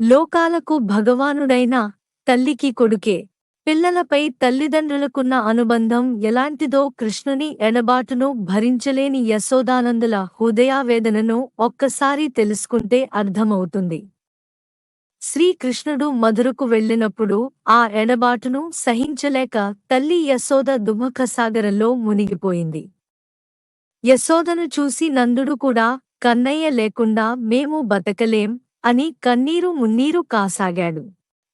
లోకాలకు భగవానుడైన తల్లికి కొడుకే. పిల్లలపై తల్లిదండ్రులకున్న అనుబంధం ఎలాంటిదో కృష్ణుని ఎడబాటును భరించలేని యశోదానందుల హృదయావేదనను ఒక్కసారి తెలుసుకుంటే అర్థమవుతుంది. శ్రీకృష్ణుడు మధురకు వెళ్ళినప్పుడు ఆ ఎడబాటును సహించలేక తల్లి యశోద దుఃఖసాగరంలో మునిగిపోయింది. యశోదను చూసి నందుడు కూడా కన్నయ్య లేకుండా మేము బతకలేం అని కన్నీరు మున్నీరు కాసాగాడు.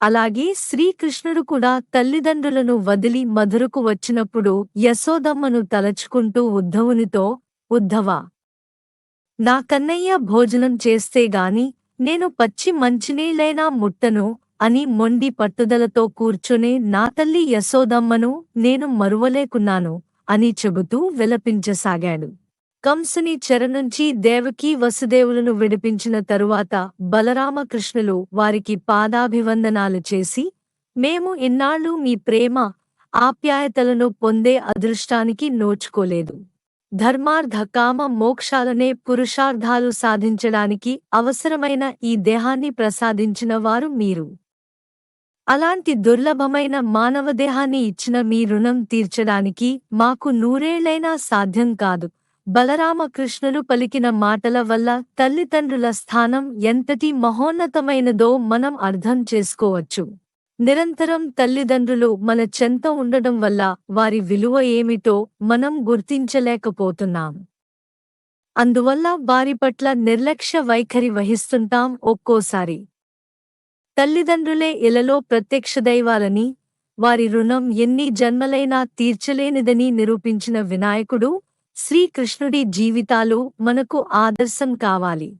అలాగే శ్రీకృష్ణుడు కూడా తల్లిదండ్రులను వదిలి మధురకు వచ్చినప్పుడు యశోదమ్మను తలచుకుంటూ ఉద్ధవునితో, ఉద్ధవా, నా కన్నయ్య భోజనం చేస్తేగాని నేను పచ్చి మంచినీళ్ళైనా ముట్టను అని మొండి పట్టుదలతో కూర్చునే నా తల్లి యశోదమ్మను నేను మరువలేకున్నాను అని చెబుతూ విలపించసాగాడు. కంసుని చెరనుంచి దేవకీ వసుదేవులను విడిపించిన తరువాత బలరామకృష్ణులు వారికి పాదాభివందనాలు చేసి, మేము ఇన్నాళ్ళు మీ ప్రేమ ఆప్యాయతలను పొందే అదృష్టానికి నోచుకోలేదు. ధర్మార్థ కామ మోక్షాలనే పురుషార్థాలు సాధించడానికి అవసరమైన ఈ దేహాన్ని ప్రసాదించిన వారు మీరు. అలాంటి దుర్లభమైన మానవదేహాన్ని ఇచ్చిన మీ రుణం తీర్చడానికి మాకు నూరేళ్లైనా సాధ్యం కాదు. బలరామకృష్ణులు పలికిన మాటల వల్ల తల్లిదండ్రుల స్థానం ఎంతటి మహోన్నతమైనదో మనం అర్థం చేసుకోవచ్చు. నిరంతరం తల్లిదండ్రులు మన చెంత ఉండడం వల్ల వారి విలువ ఏమిటో మనం గుర్తించలేకపోతున్నాం. అందువల్ల వారి పట్ల నిర్లక్ష్య వైఖరి వహిస్తుంటాం. ఒక్కోసారి తల్లిదండ్రులే ఇలలో ప్రత్యక్ష దైవాలని, వారి రుణం ఎన్ని జన్మలైనా తీర్చలేనిదని నిరూపించిన వినాయకుడు, శ్రీకృష్ణుడి జీవితాలు మనకు ఆదర్శం కావాలి.